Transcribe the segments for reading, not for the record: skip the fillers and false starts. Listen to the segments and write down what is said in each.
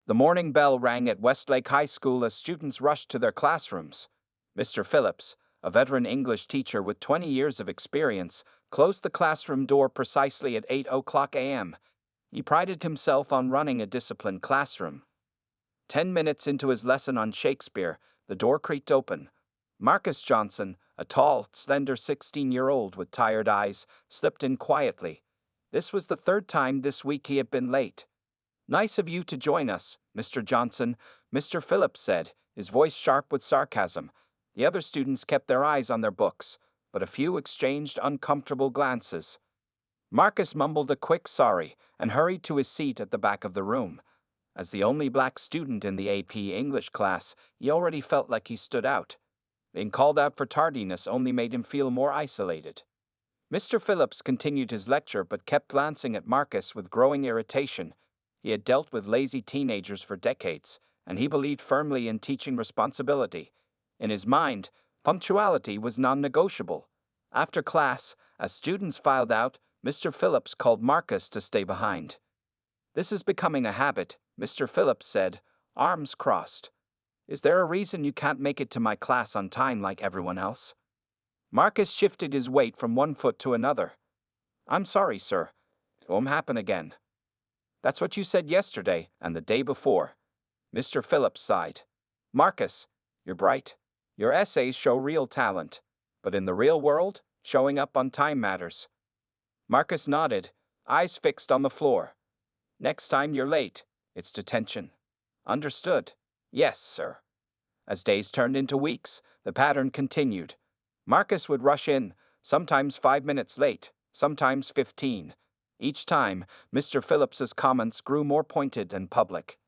The morning bell rang at Westlake High School as students rushed to their classrooms. Mr. Phillips, a veteran English teacher with 20 years of experience, closed the classroom door precisely at 8 o'clock a.m. He prided himself on running a disciplined classroom. 10 minutes into his lesson on Shakespeare, the door creaked open. Marcus Johnson, a tall, slender 16-year-old with tired eyes, slipped in quietly. This was the third time this week he had been late. "Nice of you to join us, Mr. Johnson," Mr. Phillips said, his voice sharp with sarcasm. The other students kept their eyes on their books, but a few exchanged uncomfortable glances. Marcus mumbled a quick sorry and hurried to his seat at the back of the room. As the only black student in the AP English class, he already felt like he stood out. Being called out for tardiness only made him feel more isolated. Mr. Phillips continued his lecture but kept glancing at Marcus with growing irritation. He had dealt with lazy teenagers for decades, and he believed firmly in teaching responsibility. In his mind, punctuality was non-negotiable. After class, as students filed out, Mr. Phillips called Marcus to stay behind. "This is becoming a habit," Mr. Phillips said, arms crossed. "Is there a reason you can't make it to my class on time like everyone else?" Marcus shifted his weight from one foot to another. "I'm sorry, sir. It won't happen again." "That's what you said yesterday and the day before." Mr. Phillips sighed. "Marcus, you're bright. Your essays show real talent. But in the real world, showing up on time matters." Marcus nodded, eyes fixed on the floor. "Next time you're late, it's detention." "Understood." "Yes, sir." As days turned into weeks, the pattern continued. Marcus would rush in, sometimes 5 minutes late, sometimes 15. Each time, Mr. Phillips's comments grew more pointed and public.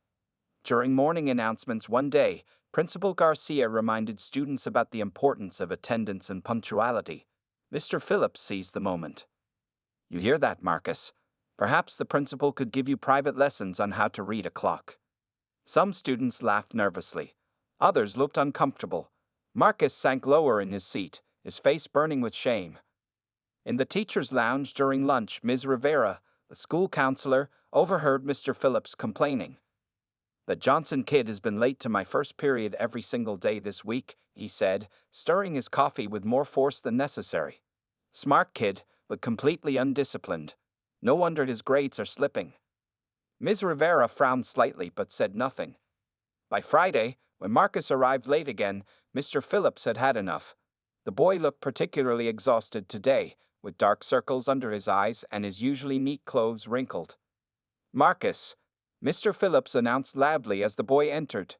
During morning announcements one day, Principal Garcia reminded students about the importance of attendance and punctuality. Mr. Phillips seized the moment. "You hear that, Marcus? Perhaps the principal could give you private lessons on how to read a clock." Some students laughed nervously. Others looked uncomfortable. Marcus sank lower in his seat, his face burning with shame. In the teacher's lounge during lunch, Ms. Rivera, the school counselor, overheard Mr. Phillips complaining. "The Johnson kid has been late to my first period every single day this week," he said, stirring his coffee with more force than necessary. "Smart kid, but completely undisciplined. No wonder his grades are slipping." Ms. Rivera frowned slightly but said nothing. By Friday, when Marcus arrived late again, Mr. Phillips had had enough. The boy looked particularly exhausted today, with dark circles under his eyes and his usually neat clothes wrinkled. "Marcus," Mr. Phillips announced loudly as the boy entered,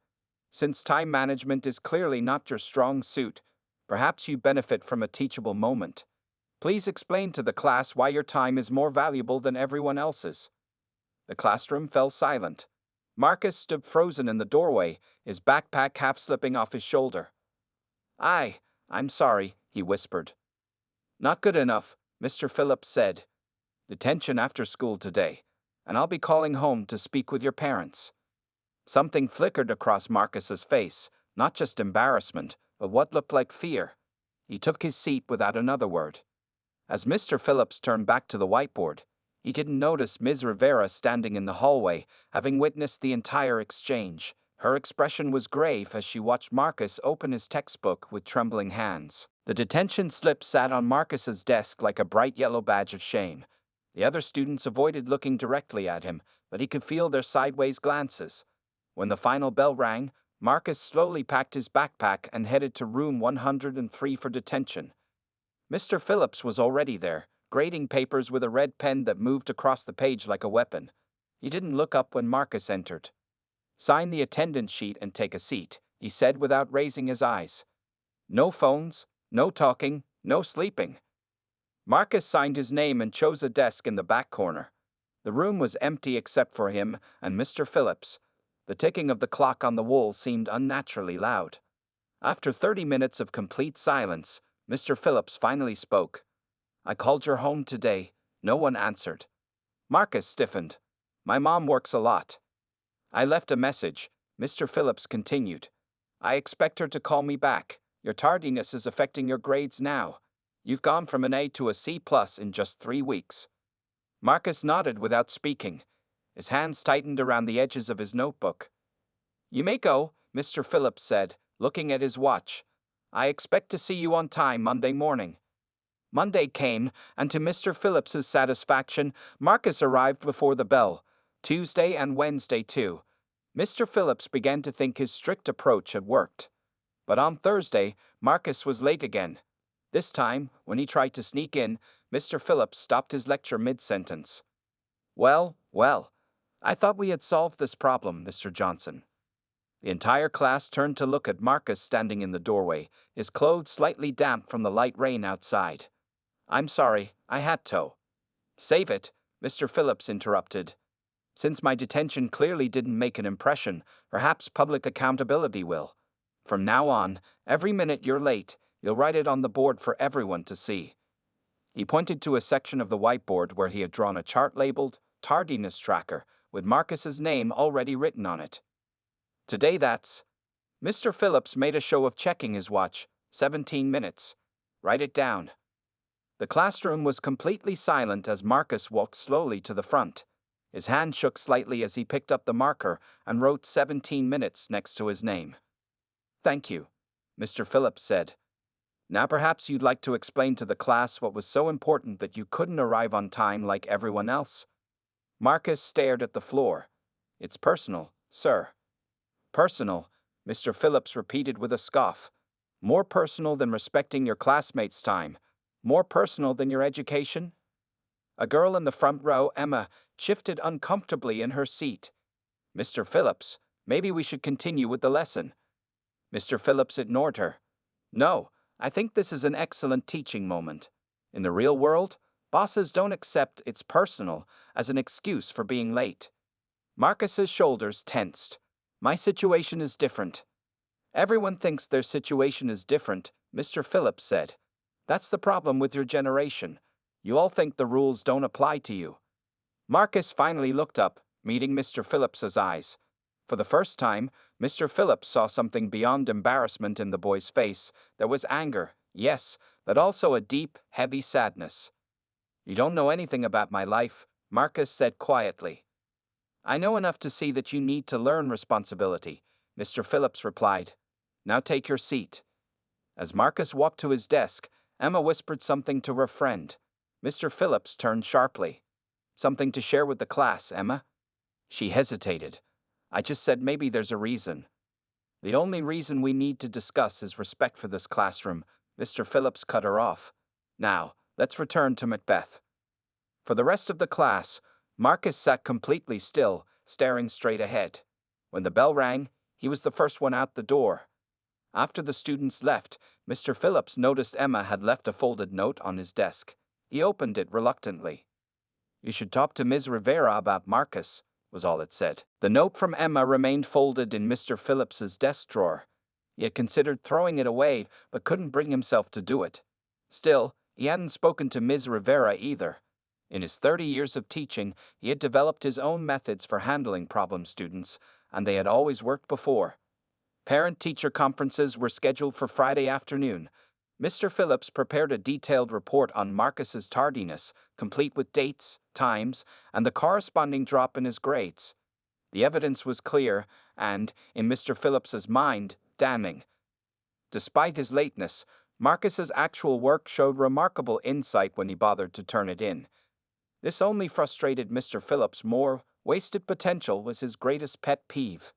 "since time management is clearly not your strong suit, perhaps you benefit from a teachable moment. Please explain to the class why your time is more valuable than everyone else's." The classroom fell silent. Marcus stood frozen in the doorway, his backpack half slipping off his shoulder. I'm sorry," he whispered. "Not good enough," Mr. Phillips said. "Detention after school today, and I'll be calling home to speak with your parents." Something flickered across Marcus's face, not just embarrassment, but what looked like fear. He took his seat without another word. As Mr. Phillips turned back to the whiteboard, he didn't notice Ms. Rivera standing in the hallway, having witnessed the entire exchange. Her expression was grave as she watched Marcus open his textbook with trembling hands. The detention slip sat on Marcus's desk like a bright yellow badge of shame. The other students avoided looking directly at him, but he could feel their sideways glances. When the final bell rang, Marcus slowly packed his backpack and headed to room 103 for detention. Mr. Phillips was already there, grading papers with a red pen that moved across the page like a weapon. He didn't look up when Marcus entered. "Sign the attendance sheet and take a seat," he said without raising his eyes. "No phones, no talking, no sleeping." Marcus signed his name and chose a desk in the back corner. The room was empty except for him and Mr. Phillips. The ticking of the clock on the wall seemed unnaturally loud. After 30 minutes of complete silence, Mr. Phillips finally spoke. "I called your home today. No one answered." Marcus stiffened. "My mom works a lot." "I left a message," Mr. Phillips continued. "I expect her to call me back. Your tardiness is affecting your grades now. You've gone from an A to a C+ in just 3 weeks." Marcus nodded without speaking. His hands tightened around the edges of his notebook. "You may go," Mr. Phillips said, looking at his watch. "I expect to see you on time Monday morning." Monday came, and to Mr. Phillips's satisfaction, Marcus arrived before the bell. Tuesday and Wednesday, too. Mr. Phillips began to think his strict approach had worked. But on Thursday, Marcus was late again. This time, when he tried to sneak in, Mr. Phillips stopped his lecture mid-sentence. "Well, well, I thought we had solved this problem, Mr. Johnson." The entire class turned to look at Marcus standing in the doorway, his clothes slightly damp from the light rain outside. "I'm sorry, I had to." "Save it," Mr. Phillips interrupted. "Since my detention clearly didn't make an impression, perhaps public accountability will. From now on, every minute you're late, you'll write it on the board for everyone to see." He pointed to a section of the whiteboard where he had drawn a chart labeled Tardiness Tracker, with Marcus's name already written on it. "Today that's—" Mr. Phillips made a show of checking his watch. 17 minutes. "Write it down." The classroom was completely silent as Marcus walked slowly to the front. His hand shook slightly as he picked up the marker and wrote 17 minutes next to his name. "Thank you," Mr. Phillips said. "Now perhaps you'd like to explain to the class what was so important that you couldn't arrive on time like everyone else." Marcus stared at the floor. "It's personal, sir." "Personal," Mr. Phillips repeated with a scoff. "More personal than respecting your classmates' time. More personal than your education?" A girl in the front row, Emma, shifted uncomfortably in her seat. "Mr. Phillips, maybe we should continue with the lesson." Mr. Phillips ignored her. "No, I think this is an excellent teaching moment. In the real world, bosses don't accept it's personal as an excuse for being late." Marcus's shoulders tensed. "My situation is different." "Everyone thinks their situation is different," Mr. Phillips said. "That's the problem with your generation. You all think the rules don't apply to you." Marcus finally looked up, meeting Mr. Phillips's eyes. For the first time, Mr. Phillips saw something beyond embarrassment in the boy's face. There was anger, yes, but also a deep, heavy sadness. "You don't know anything about my life," Marcus said quietly. "I know enough to see that you need to learn responsibility," Mr. Phillips replied. "Now take your seat." As Marcus walked to his desk, Emma whispered something to her friend. Mr. Phillips turned sharply. "Something to share with the class, Emma?" She hesitated. "I just said maybe there's a reason." "The only reason we need to discuss is respect for this classroom," Mr. Phillips cut her off. "Now, let's return to Macbeth." For the rest of the class, Marcus sat completely still, staring straight ahead. When the bell rang, he was the first one out the door. After the students left, Mr. Phillips noticed Emma had left a folded note on his desk. He opened it reluctantly. "You should talk to Ms. Rivera about Marcus," was all it said. The note from Emma remained folded in Mr. Phillips's desk drawer. He had considered throwing it away, but couldn't bring himself to do it. Still, he hadn't spoken to Ms. Rivera either. In his 30 years of teaching, he had developed his own methods for handling problem students, and they had always worked before. Parent-teacher conferences were scheduled for Friday afternoon. Mr. Phillips prepared a detailed report on Marcus's tardiness, complete with dates, times, and the corresponding drop in his grades. The evidence was clear and, in Mr. Phillips's mind, damning. Despite his lateness, Marcus's actual work showed remarkable insight when he bothered to turn it in. This only frustrated Mr. Phillips more. Wasted potential was his greatest pet peeve.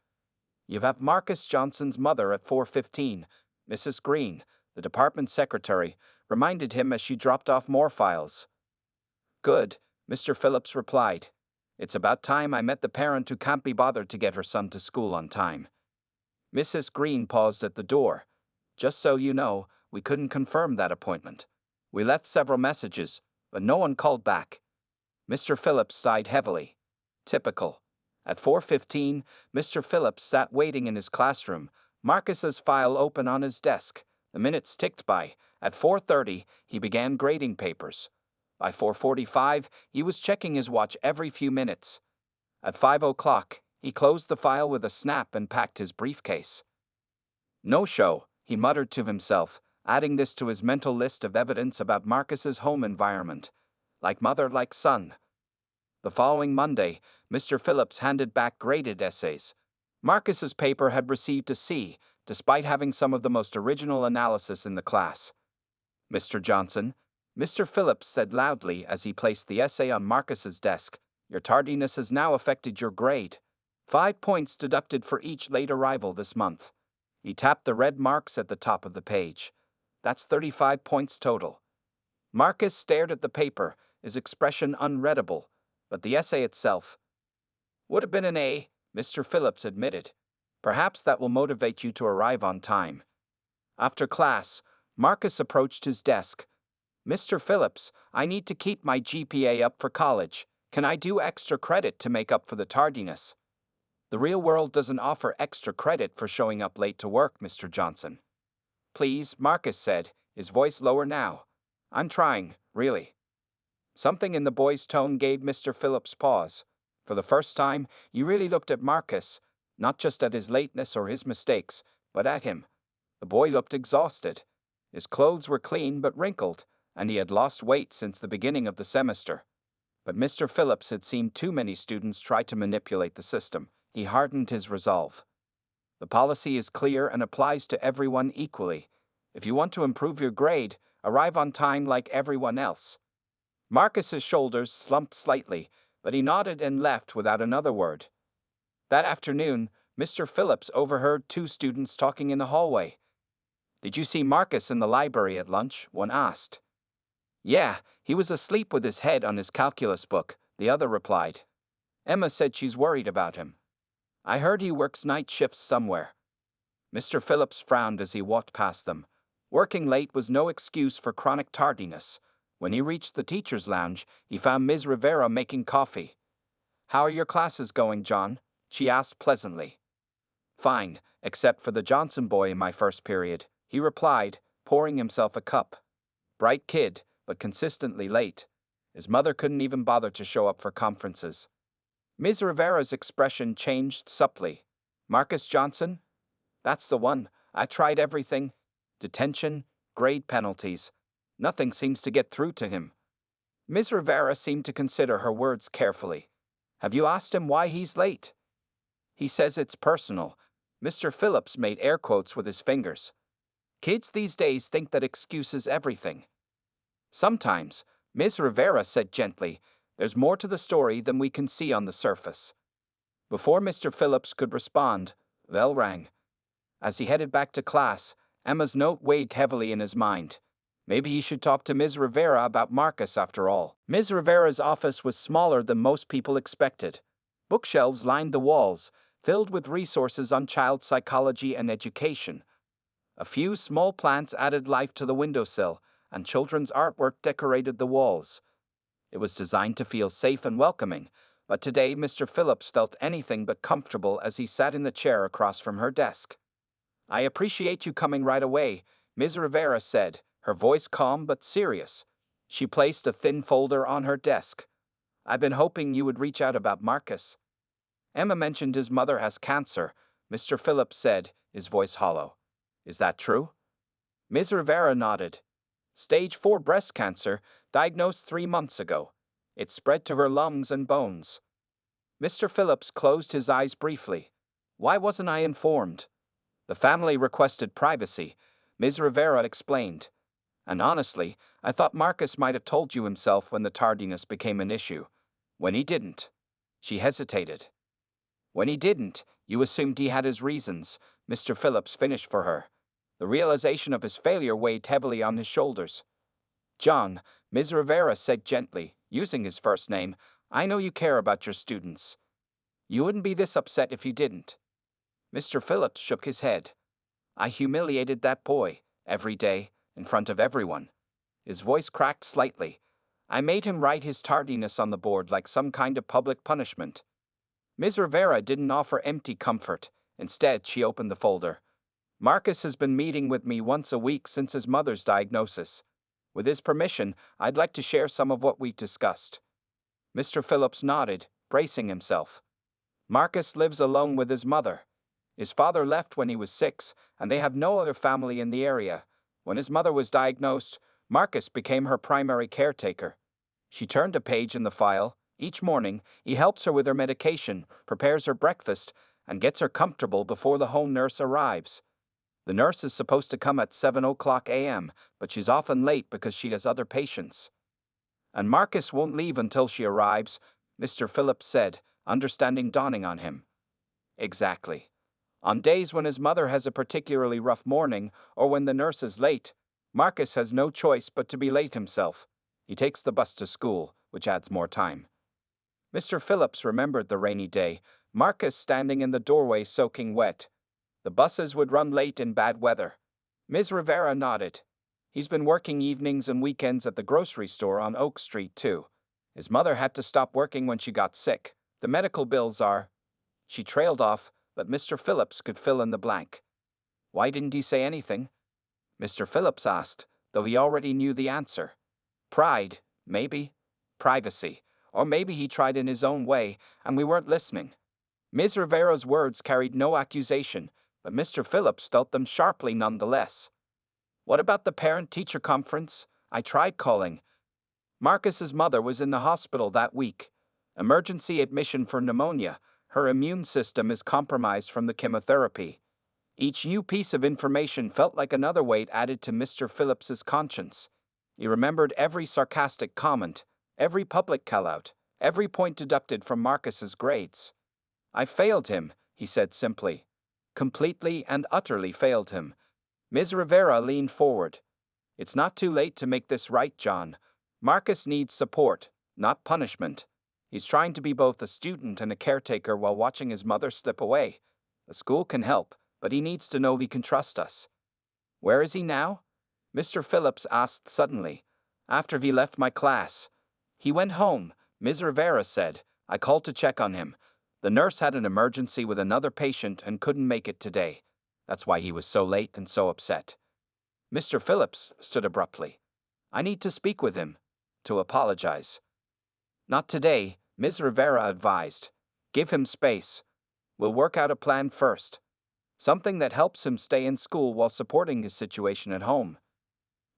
"You have Marcus Johnson's mother at 4:15, Mrs. Green," the department secretary, reminded him as she dropped off more files. "Good," Mr. Phillips replied. "It's about time I met the parent who can't be bothered to get her son to school on time." Mrs. Green paused at the door. "Just so you know, we couldn't confirm that appointment. We left several messages, but no one called back." Mr. Phillips sighed heavily. Typical. At 4:15, Mr. Phillips sat waiting in his classroom, Marcus's file open on his desk. The minutes ticked by. At 4:30, he began grading papers. By 4:45, he was checking his watch every few minutes. At 5 o'clock, he closed the file with a snap and packed his briefcase. "No show," he muttered to himself, adding this to his mental list of evidence about Marcus's home environment. Like mother, like son. The following Monday, Mr. Phillips handed back graded essays. Marcus's paper had received a C, despite having some of the most original analysis in the class. "Mr. Johnson," Mr. Phillips said loudly as he placed the essay on Marcus's desk, "your tardiness has now affected your grade. 5 points deducted for each late arrival this month." He tapped the red marks at the top of the page. "That's 35 points total." Marcus stared at the paper, his expression unreadable, but the essay itself would have been an A, Mr. Phillips admitted. "Perhaps that will motivate you to arrive on time." After class, Marcus approached his desk. "Mr. Phillips, I need to keep my GPA up for college. Can I do extra credit to make up for the tardiness?" "The real world doesn't offer extra credit for showing up late to work, Mr. Johnson." "Please," Marcus said, his voice lower now. "I'm trying, really." Something in the boy's tone gave Mr. Phillips pause. For the first time, he really looked at Marcus, not just at his lateness or his mistakes, but at him. The boy looked exhausted. His clothes were clean but wrinkled, and he had lost weight since the beginning of the semester. But Mr. Phillips had seen too many students try to manipulate the system. He hardened his resolve. "The policy is clear and applies to everyone equally. If you want to improve your grade, arrive on time like everyone else." Marcus's shoulders slumped slightly, but he nodded and left without another word. That afternoon, Mr. Phillips overheard 2 students talking in the hallway. "Did you see Marcus in the library at lunch?" one asked. "Yeah, he was asleep with his head on his calculus book," the other replied. "Emma said she's worried about him. I heard he works night shifts somewhere." Mr. Phillips frowned as he walked past them. Working late was no excuse for chronic tardiness. When he reached the teacher's lounge, he found Ms. Rivera making coffee. "How are your classes going, John?" she asked pleasantly. "Fine, except for the Johnson boy in my first period," he replied, pouring himself a cup. "Bright kid, but consistently late. His mother couldn't even bother to show up for conferences." Ms. Rivera's expression changed subtly. "Marcus Johnson? That's the one. I tried everything. Detention, grade penalties. Nothing seems to get through to him." Ms. Rivera seemed to consider her words carefully. "Have you asked him why he's late?" "He says it's personal." Mr. Phillips made air quotes with his fingers. "Kids these days think that excuse is everything." "Sometimes," Ms. Rivera said gently, "there's more to the story than we can see on the surface." Before Mr. Phillips could respond, the bell rang. As he headed back to class, Emma's note weighed heavily in his mind. Maybe he should talk to Ms. Rivera about Marcus after all. Ms. Rivera's office was smaller than most people expected. Bookshelves lined the walls, filled with resources on child psychology and education. A few small plants added life to the windowsill, and children's artwork decorated the walls. It was designed to feel safe and welcoming, but today Mr. Phillips felt anything but comfortable as he sat in the chair across from her desk. "I appreciate you coming right away," Ms. Rivera said, her voice calm but serious. She placed a thin folder on her desk. "I've been hoping you would reach out about Marcus." "Emma mentioned his mother has cancer," Mr. Phillips said, his voice hollow. "Is that true?" Ms. Rivera nodded. "Stage 4 breast cancer, diagnosed 3 months ago. It spread to her lungs and bones." Mr. Phillips closed his eyes briefly. "Why wasn't I informed?" "The family requested privacy," Ms. Rivera explained. "And honestly, I thought Marcus might have told you himself when the tardiness became an issue. When he didn't." She hesitated. "When he didn't, you assumed he had his reasons," Mr. Phillips finished for her. The realization of his failure weighed heavily on his shoulders. "John," Ms. Rivera said gently, using his first name, "I know you care about your students. You wouldn't be this upset if you didn't." Mr. Phillips shook his head. "I humiliated that boy, every day, in front of everyone." His voice cracked slightly. "I made him write his tardiness on the board like some kind of public punishment." Ms. Rivera didn't offer empty comfort. Instead, she opened the folder. "Marcus has been meeting with me once a week since his mother's diagnosis. With his permission, I'd like to share some of what we discussed." Mr. Phillips nodded, bracing himself. "Marcus lives alone with his mother. His father left when he was 6, and they have no other family in the area. When his mother was diagnosed, Marcus became her primary caretaker." She turned a page in the file, Each morning, he helps her with her medication, prepares her breakfast, and gets her comfortable before the home nurse arrives. The nurse is supposed to come at 7 o'clock a.m., but she's often late because she has other patients. And Marcus won't leave until she arrives, Mr. Phillips said, understanding dawning on him. Exactly. On days when his mother has a particularly rough morning, or when the nurse is late, Marcus has no choice but to be late himself. He takes the bus to school, which adds more time. Mr. Phillips remembered the rainy day, Marcus standing in the doorway soaking wet. The buses would run late in bad weather. Ms. Rivera nodded. He's been working evenings and weekends at the grocery store on Oak Street, too. His mother had to stop working when she got sick. The medical bills are... She trailed off, but Mr. Phillips could fill in the blank. Why didn't he say anything? Mr. Phillips asked, though he already knew the answer. Pride, maybe. Privacy. Or maybe he tried in his own way, and we weren't listening. Ms. Rivera's words carried no accusation, but Mr. Phillips felt them sharply nonetheless. What about the parent-teacher conference? I tried calling. Marcus's mother was in the hospital that week. Emergency admission for pneumonia. Her immune system is compromised from the chemotherapy. Each new piece of information felt like another weight added to Mr. Phillips's conscience. He remembered every sarcastic comment, every public call-out, every point deducted from Marcus's grades. I failed him, he said simply. Completely and utterly failed him. Ms. Rivera leaned forward. It's not too late to make this right, John. Marcus needs support, not punishment. He's trying to be both a student and a caretaker while watching his mother slip away. The school can help, but he needs to know he can trust us. Where is he now? Mr. Phillips asked suddenly. After he left my class. He went home, Ms. Rivera said. I called to check on him. The nurse had an emergency with another patient and couldn't make it today. That's why he was so late and so upset. Mr. Phillips stood abruptly. I need to speak with him. To apologize. Not today, Ms. Rivera advised. Give him space. We'll work out a plan first. Something that helps him stay in school while supporting his situation at home.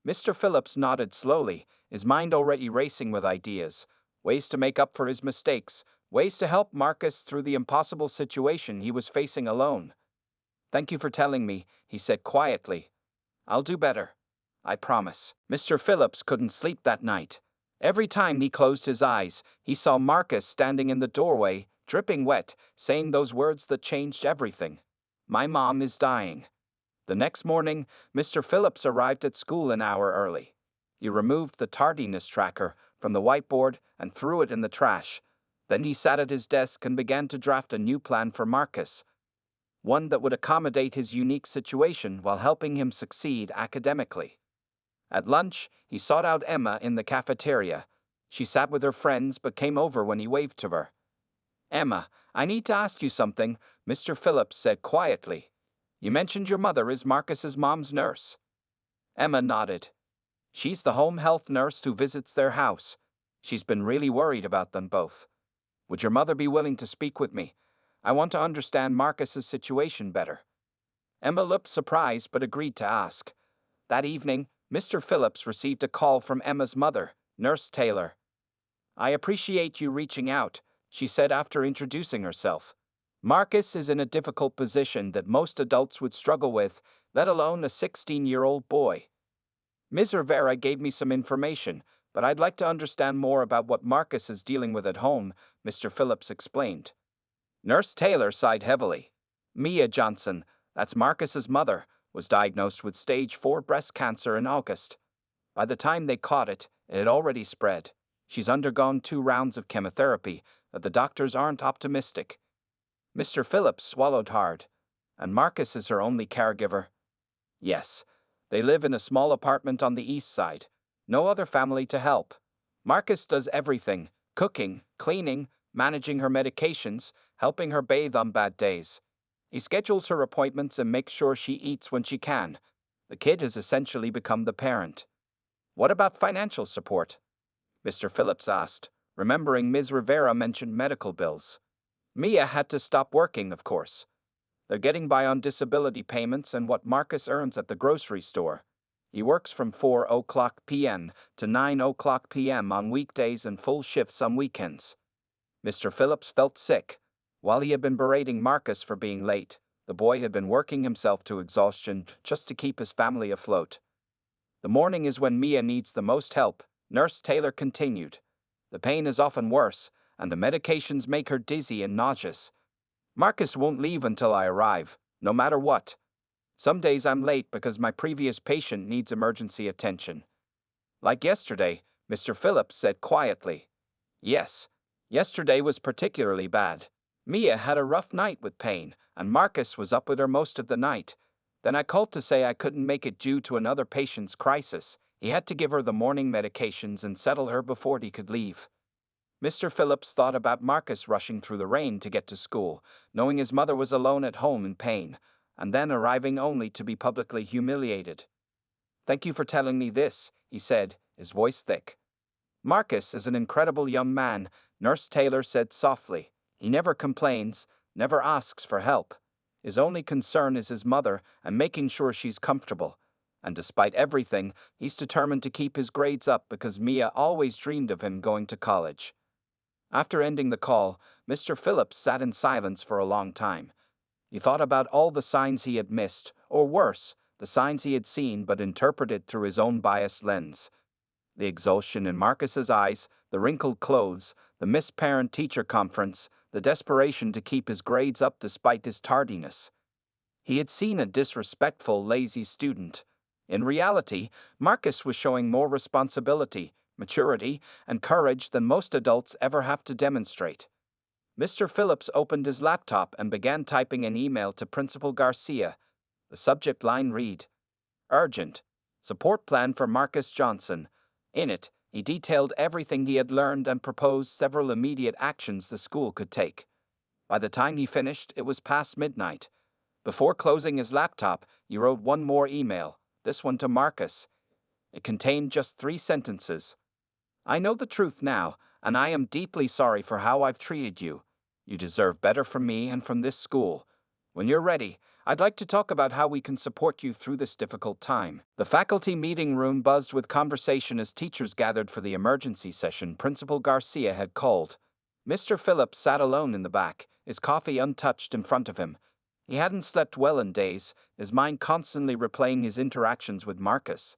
Mr. Phillips nodded slowly, his mind already racing with ideas, ways to make up for his mistakes, ways to help Marcus through the impossible situation he was facing alone. Thank you for telling me, he said quietly. I'll do better. I promise. Mr. Phillips couldn't sleep that night. Every time he closed his eyes, he saw Marcus standing in the doorway, dripping wet, saying those words that changed everything. My mom is dying. The next morning, Mr. Phillips arrived at school an hour early. He removed the tardiness tracker from the whiteboard and threw it in the trash. Then he sat at his desk and began to draft a new plan for Marcus, one that would accommodate his unique situation while helping him succeed academically. At lunch, he sought out Emma in the cafeteria. She sat with her friends but came over when he waved to her. Emma, I need to ask you something, Mr. Phillips said quietly. You mentioned your mother is Marcus's mom's nurse. Emma nodded. She's the home health nurse who visits their house. She's been really worried about them both. Would your mother be willing to speak with me? I want to understand Marcus's situation better. Emma looked surprised but agreed to ask. That evening, Mr. Phillips received a call from Emma's mother, Nurse Taylor. I appreciate you reaching out, she said after introducing herself. Marcus is in a difficult position that most adults would struggle with, let alone a 16-year-old boy. Ms. Rivera gave me some information, but I'd like to understand more about what Marcus is dealing with at home, Mr. Phillips explained. Nurse Taylor sighed heavily. Mia Johnson, that's Marcus's mother, was diagnosed with stage 4 breast cancer in August. By the time they caught it, it had already spread. She's undergone 2 rounds of chemotherapy, but the doctors aren't optimistic. Mr. Phillips swallowed hard. And Marcus is her only caregiver? Yes. They live in a small apartment on the east side. No other family to help. Marcus does everything: cooking, cleaning, managing her medications, helping her bathe on bad days. He schedules her appointments and makes sure she eats when she can. The kid has essentially become the parent. What about financial support? Mr. Phillips asked, remembering Ms. Rivera mentioned medical bills. Mia had to stop working, of course. They're getting by on disability payments and what Marcus earns at the grocery store. He works from 4 o'clock p.m. to 9 o'clock p.m. on weekdays and full shifts on weekends. Mr. Phillips felt sick. While he had been berating Marcus for being late, the boy had been working himself to exhaustion just to keep his family afloat. The morning is when Mia needs the most help, Nurse Taylor continued. The pain is often worse, and the medications make her dizzy and nauseous. Marcus won't leave until I arrive, no matter what. Some days I'm late because my previous patient needs emergency attention. Like yesterday, Mr. Phillips said quietly. Yes, yesterday was particularly bad. Mia had a rough night with pain, and Marcus was up with her most of the night. Then I called to say I couldn't make it due to another patient's crisis. He had to give her the morning medications and settle her before he could leave. Mr. Phillips thought about Marcus rushing through the rain to get to school, knowing his mother was alone at home in pain, and then arriving only to be publicly humiliated. Thank you for telling me this, he said, his voice thick. Marcus is an incredible young man, Nurse Taylor said softly. He never complains, never asks for help. His only concern is his mother and making sure she's comfortable. And despite everything, he's determined to keep his grades up because Mia always dreamed of him going to college. After ending the call, Mr. Phillips sat in silence for a long time. He thought about all the signs he had missed, or worse, the signs he had seen but interpreted through his own biased lens. The exhaustion in Marcus's eyes, the wrinkled clothes, the missed parent-teacher conference, the desperation to keep his grades up despite his tardiness. He had seen a disrespectful, lazy student. In reality, Marcus was showing more responsibility, maturity, and courage than most adults ever have to demonstrate. Mr. Phillips opened his laptop and began typing an email to Principal Garcia. The subject line read, Urgent. Support plan for Marcus Johnson. In it, he detailed everything he had learned and proposed several immediate actions the school could take. By the time he finished, it was past midnight. Before closing his laptop, he wrote one more email, this one to Marcus. It contained just 3 sentences. I know the truth now, and I am deeply sorry for how I've treated you. You deserve better from me and from this school. When you're ready, I'd like to talk about how we can support you through this difficult time. The faculty meeting room buzzed with conversation as teachers gathered for the emergency session Principal Garcia had called. Mr. Phillips sat alone in the back, his coffee untouched in front of him. He hadn't slept well in days, his mind constantly replaying his interactions with Marcus.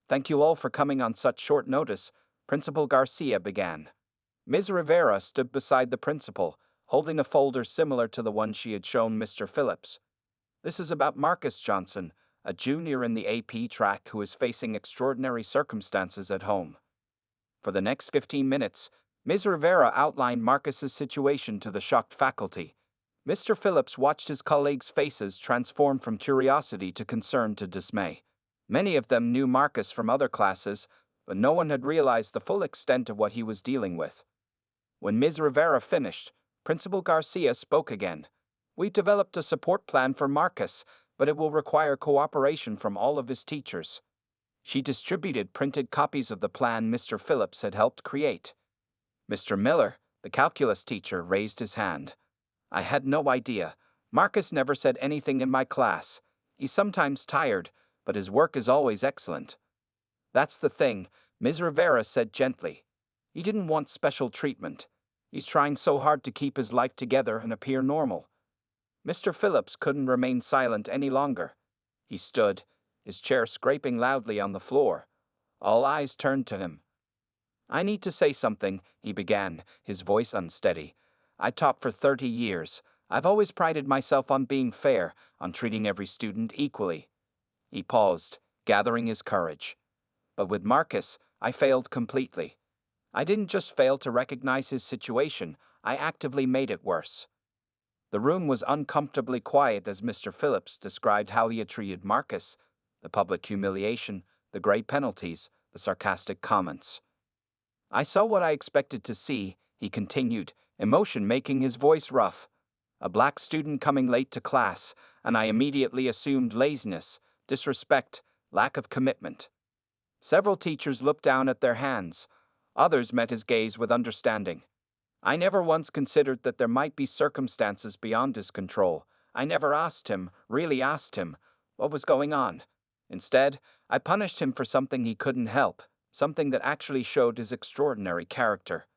Thank you all for coming on such short notice, Principal Garcia began. Ms. Rivera stood beside the principal, holding a folder similar to the one she had shown Mr. Phillips. This is about Marcus Johnson, a junior in the AP track who is facing extraordinary circumstances at home. For the next 15 minutes, Ms. Rivera outlined Marcus's situation to the shocked faculty. Mr. Phillips watched his colleagues' faces transform from curiosity to concern to dismay. Many of them knew Marcus from other classes, but no one had realized the full extent of what he was dealing with. When Ms. Rivera finished, Principal Garcia spoke again. We've developed a support plan for Marcus, but it will require cooperation from all of his teachers. She distributed printed copies of the plan Mr. Phillips had helped create. Mr. Miller, the calculus teacher, raised his hand. I had no idea. Marcus never said anything in my class. He's sometimes tired, but his work is always excellent. That's the thing, Ms. Rivera said gently. He didn't want special treatment. He's trying so hard to keep his life together and appear normal. Mr. Phillips couldn't remain silent any longer. He stood, his chair scraping loudly on the floor. All eyes turned to him. I need to say something, he began, his voice unsteady. I taught for 30 years. I've always prided myself on being fair, on treating every student equally. He paused, gathering his courage. But with Marcus, I failed completely. I didn't just fail to recognize his situation, I actively made it worse. The room was uncomfortably quiet as Mr. Phillips described how he had treated Marcus, the public humiliation, the grade penalties, the sarcastic comments. I saw what I expected to see, he continued, emotion making his voice rough. A black student coming late to class, and I immediately assumed laziness, disrespect, lack of commitment. Several teachers looked down at their hands. Others met his gaze with understanding. I never once considered that there might be circumstances beyond his control. I never really asked him, what was going on. Instead, I punished him for something he couldn't help, something that actually showed his extraordinary character.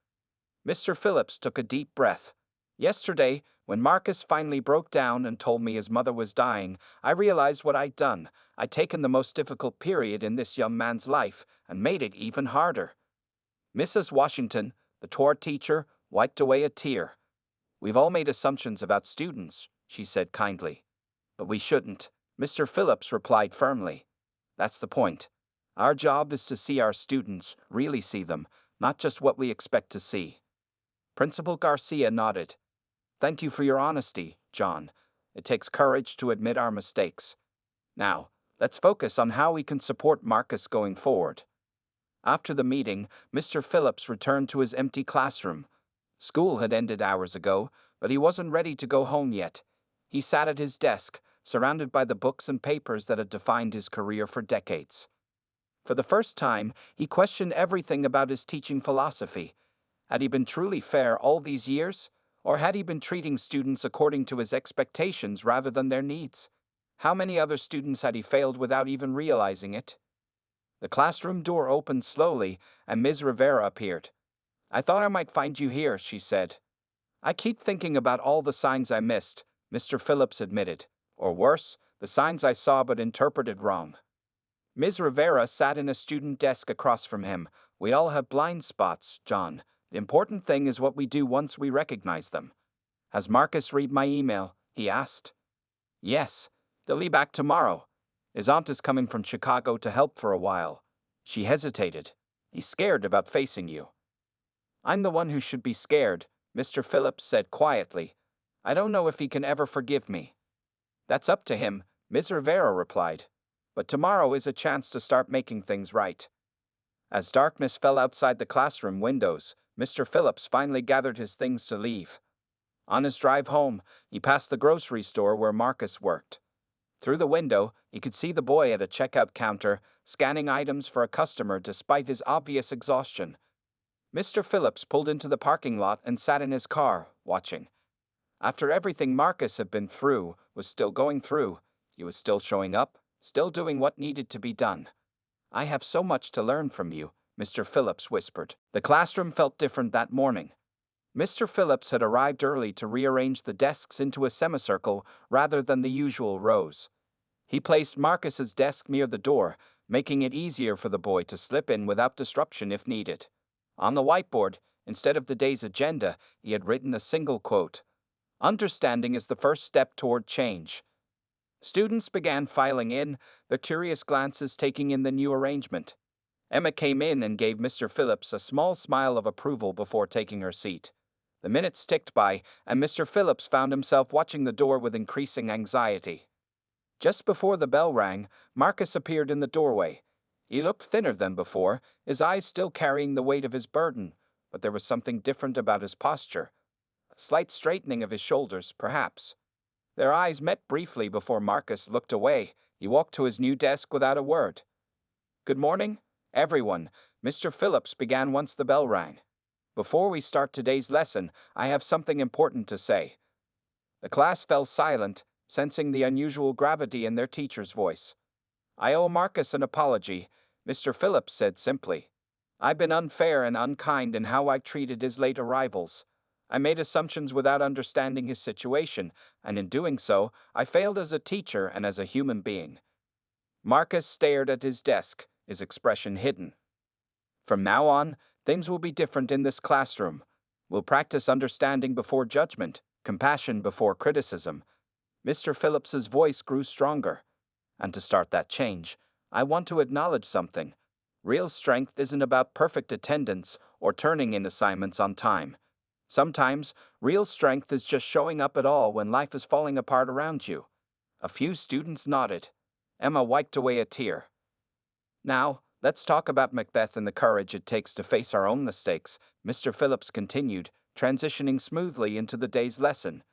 Mr. Phillips took a deep breath. Yesterday, when Marcus finally broke down and told me his mother was dying, I realized what I'd done. I'd taken the most difficult period in this young man's life and made it even harder. Mrs. Washington, the tour teacher, wiped away a tear. We've all made assumptions about students, she said kindly. But we shouldn't, Mr. Phillips replied firmly. That's the point. Our job is to see our students, really see them, not just what we expect to see. Principal Garcia nodded. Thank you for your honesty, John. It takes courage to admit our mistakes. Now, let's focus on how we can support Marcus going forward. After the meeting, Mr. Phillips returned to his empty classroom. School had ended hours ago, but he wasn't ready to go home yet. He sat at his desk, surrounded by the books and papers that had defined his career for decades. For the first time, he questioned everything about his teaching philosophy. Had he been truly fair all these years? Or had he been treating students according to his expectations rather than their needs? How many other students had he failed without even realizing it? The classroom door opened slowly, and Ms. Rivera appeared. I thought I might find you here, she said. I keep thinking about all the signs I missed, Mr. Phillips admitted. Or worse, the signs I saw but interpreted wrong. Ms. Rivera sat in a student desk across from him. We all have blind spots, John. The important thing is what we do once we recognize them. Has Marcus read my email? He asked. Yes. They'll be back tomorrow. His aunt is coming from Chicago to help for a while. She hesitated. He's scared about facing you. I'm the one who should be scared, Mr. Phillips said quietly. I don't know if he can ever forgive me. That's up to him, Ms. Rivera replied. But tomorrow is a chance to start making things right. As darkness fell outside the classroom windows, Mr. Phillips finally gathered his things to leave. On his drive home, he passed the grocery store where Marcus worked. Through the window, he could see the boy at a checkout counter, scanning items for a customer despite his obvious exhaustion. Mr. Phillips pulled into the parking lot and sat in his car, watching. After everything Marcus had been through, was still going through, he was still showing up, still doing what needed to be done. I have so much to learn from you, Mr. Phillips whispered. The classroom felt different that morning. Mr. Phillips had arrived early to rearrange the desks into a semicircle rather than the usual rows. He placed Marcus's desk near the door, making it easier for the boy to slip in without disruption if needed. On the whiteboard, instead of the day's agenda, he had written a single quote. Understanding is the first step toward change. Students began filing in, their curious glances taking in the new arrangement. Emma came in and gave Mr. Phillips a small smile of approval before taking her seat. The minutes ticked by, and Mr. Phillips found himself watching the door with increasing anxiety. Just before the bell rang, Marcus appeared in the doorway. He looked thinner than before, his eyes still carrying the weight of his burden, but there was something different about his posture. A slight straightening of his shoulders, perhaps. Their eyes met briefly before Marcus looked away. He walked to his new desk without a word. Good morning, everyone, Mr. Phillips began once the bell rang. Before we start today's lesson, I have something important to say. The class fell silent, sensing the unusual gravity in their teacher's voice. I owe Marcus an apology, Mr. Phillips said simply. I've been unfair and unkind in how I treated his late arrivals. I made assumptions without understanding his situation, and in doing so, I failed as a teacher and as a human being. Marcus stared at his desk, his expression hidden. From now on, things will be different in this classroom. We'll practice understanding before judgment, compassion before criticism. Mr. Phillips's voice grew stronger. And to start that change, I want to acknowledge something. Real strength isn't about perfect attendance or turning in assignments on time. Sometimes, real strength is just showing up at all when life is falling apart around you. A few students nodded. Emma wiped away a tear. Now, let's talk about Macbeth and the courage it takes to face our own mistakes, Mr. Phillips continued, transitioning smoothly into the day's lesson.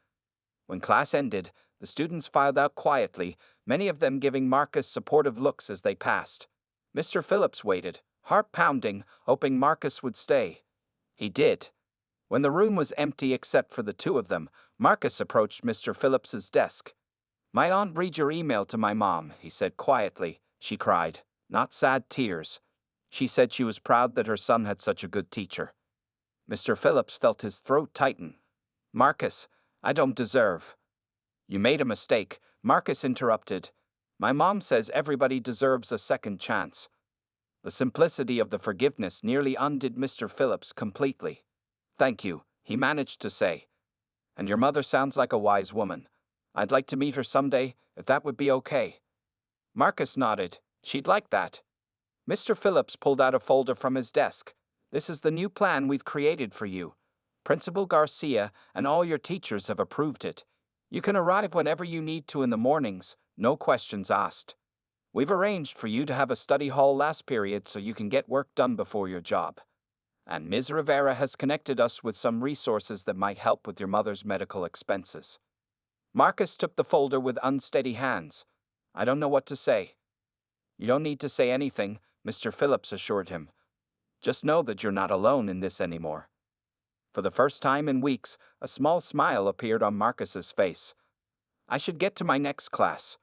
When class ended, the students filed out quietly, many of them giving Marcus supportive looks as they passed. Mr. Phillips waited, heart pounding, hoping Marcus would stay. He did. When the room was empty except for the two of them, Marcus approached Mr. Phillips's desk. My aunt read your email to my mom, he said quietly. She cried, not sad tears. She said she was proud that her son had such a good teacher. Mr. Phillips felt his throat tighten. Marcus, I don't deserve. You made a mistake, Marcus interrupted. My mom says everybody deserves a second chance. The simplicity of the forgiveness nearly undid Mr. Phillips completely. Thank you, he managed to say. And your mother sounds like a wise woman. I'd like to meet her someday, if that would be okay. Marcus nodded. She'd like that. Mr. Phillips pulled out a folder from his desk. This is the new plan we've created for you. Principal Garcia and all your teachers have approved it. You can arrive whenever you need to in the mornings, no questions asked. We've arranged for you to have a study hall last period so you can get work done before your job. And Ms. Rivera has connected us with some resources that might help with your mother's medical expenses. Marcus took the folder with unsteady hands. I don't know what to say. You don't need to say anything, Mr. Phillips assured him. Just know that you're not alone in this anymore. For the first time in weeks, a small smile appeared on Marcus's face. I should get to my next class.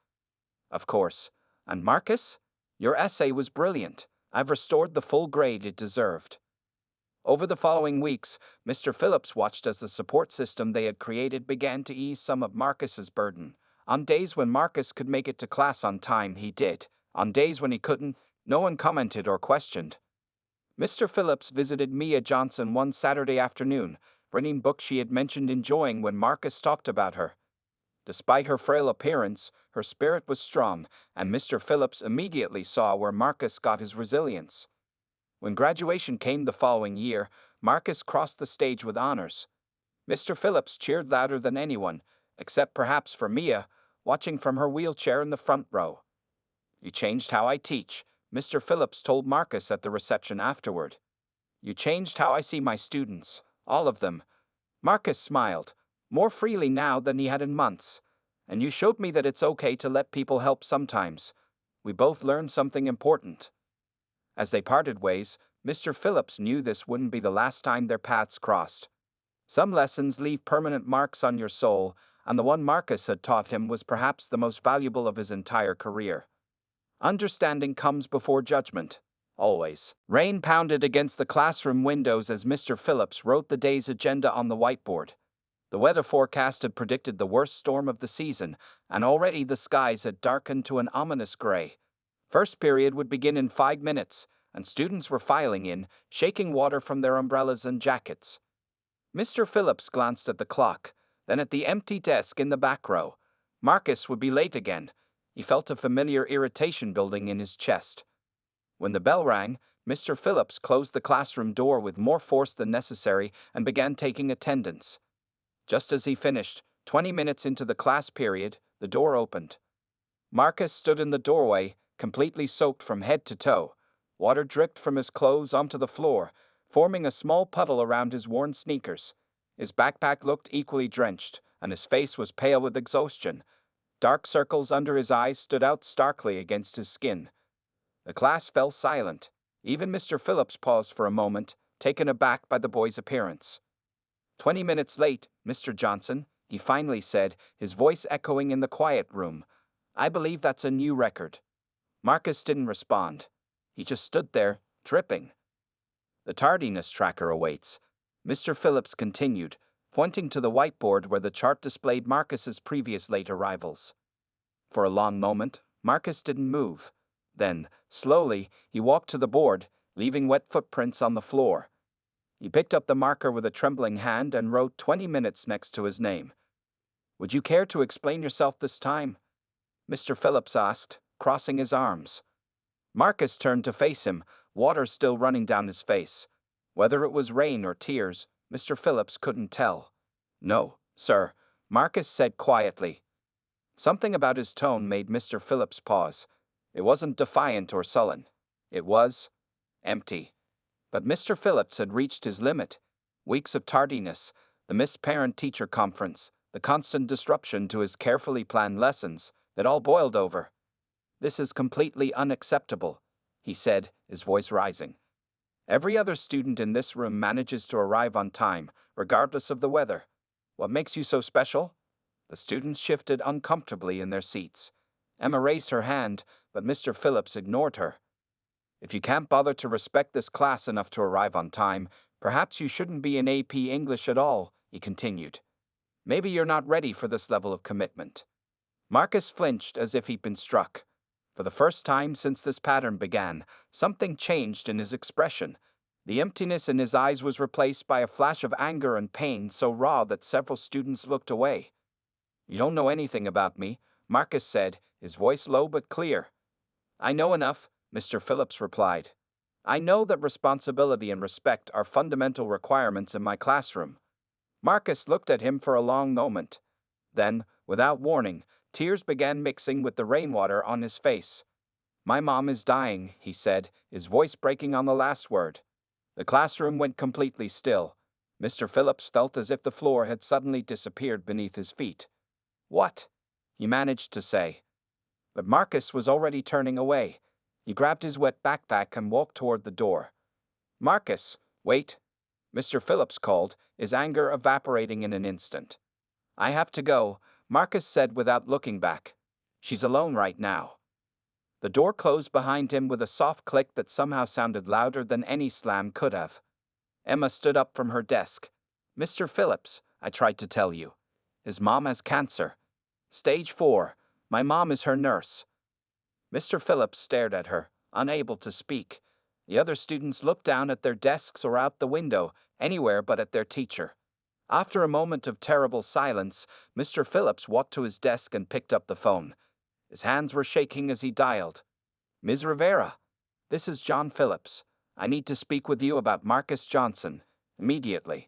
Of course. And Marcus? Your essay was brilliant. I've restored the full grade it deserved. Over the following weeks, Mr. Phillips watched as the support system they had created began to ease some of Marcus's burden. On days when Marcus could make it to class on time, he did. On days when he couldn't, no one commented or questioned. Mr. Phillips visited Mia Johnson one Saturday afternoon, bringing books she had mentioned enjoying when Marcus talked about her. Despite her frail appearance, her spirit was strong, and Mr. Phillips immediately saw where Marcus got his resilience. When graduation came the following year, Marcus crossed the stage with honors. Mr. Phillips cheered louder than anyone, except perhaps for Mia, watching from her wheelchair in the front row. You changed how I teach, Mr. Phillips told Marcus at the reception afterward. You changed how I see my students, all of them. Marcus smiled, more freely now than he had in months. And you showed me that it's okay to let people help sometimes. We both learned something important. As they parted ways, Mr. Phillips knew this wouldn't be the last time their paths crossed. Some lessons leave permanent marks on your soul, and the one Marcus had taught him was perhaps the most valuable of his entire career. Understanding comes before judgment. Always. Rain pounded against the classroom windows as Mr. Phillips wrote the day's agenda on the whiteboard. The weather forecast had predicted the worst storm of the season, and already the skies had darkened to an ominous gray. First period would begin in 5 minutes, and students were filing in, shaking water from their umbrellas and jackets. Mr. Phillips glanced at the clock, then at the empty desk in the back row. Marcus would be late again. He felt a familiar irritation building in his chest. When the bell rang, Mr. Phillips closed the classroom door with more force than necessary and began taking attendance. Just as he finished, 20 minutes into the class period, the door opened. Marcus stood in the doorway, completely soaked from head to toe. Water dripped from his clothes onto the floor, forming a small puddle around his worn sneakers. His backpack looked equally drenched, and his face was pale with exhaustion. Dark circles under his eyes stood out starkly against his skin. The class fell silent. Even Mr. Phillips paused for a moment, taken aback by the boy's appearance. 20 minutes late, Mr. Johnson, he finally said, his voice echoing in the quiet room. I believe that's a new record. Marcus didn't respond. He just stood there, dripping. The tardiness tracker awaits, Mr. Phillips continued, pointing to the whiteboard where the chart displayed Marcus's previous late arrivals. For a long moment, Marcus didn't move. Then, slowly, he walked to the board, leaving wet footprints on the floor. He picked up the marker with a trembling hand and wrote 20 minutes next to his name. Would you care to explain yourself this time? Mr. Phillips asked, crossing his arms. Marcus turned to face him, water still running down his face. Whether it was rain or tears, Mr. Phillips couldn't tell. No, sir, Marcus said quietly. Something about his tone made Mr. Phillips pause. It wasn't defiant or sullen. It was empty. But Mr. Phillips had reached his limit. Weeks of tardiness, the missed parent-teacher conference, the constant disruption to his carefully planned lessons, that all boiled over. This is completely unacceptable, he said, his voice rising. Every other student in this room manages to arrive on time, regardless of the weather. What makes you so special? The students shifted uncomfortably in their seats. Emma raised her hand, but Mr. Phillips ignored her. If you can't bother to respect this class enough to arrive on time, Perhaps you shouldn't be in AP English at all, he continued. Maybe you're not ready for this level of commitment. Marcus flinched as if he'd been struck. For the first time since this pattern began, something changed in his expression. The emptiness in his eyes was replaced by a flash of anger and pain so raw that several students looked away. You don't know anything about me, Marcus said, his voice low but clear. I know enough, Mr. Phillips replied. I know that responsibility and respect are fundamental requirements in my classroom. Marcus looked at him for a long moment. Then, without warning, tears began mixing with the rainwater on his face. My mom is dying, he said, his voice breaking on the last word. The classroom went completely still. Mr. Phillips felt as if the floor had suddenly disappeared beneath his feet. What? He managed to say. But Marcus was already turning away. He grabbed his wet backpack and walked toward the door. Marcus, wait, Mr. Phillips called, his anger evaporating in an instant. I have to go, Marcus said without looking back. She's alone right now. The door closed behind him with a soft click that somehow sounded louder than any slam could have. Emma stood up from her desk. Mr. Phillips, I tried to tell you. His mom has cancer. Stage 4. My mom is her nurse. Mr. Phillips stared at her, unable to speak. The other students looked down at their desks or out the window, anywhere but at their teacher. After a moment of terrible silence, Mr. Phillips walked to his desk and picked up the phone. His hands were shaking as he dialed. Ms. Rivera, this is John Phillips. I need to speak with you about Marcus Johnson, immediately.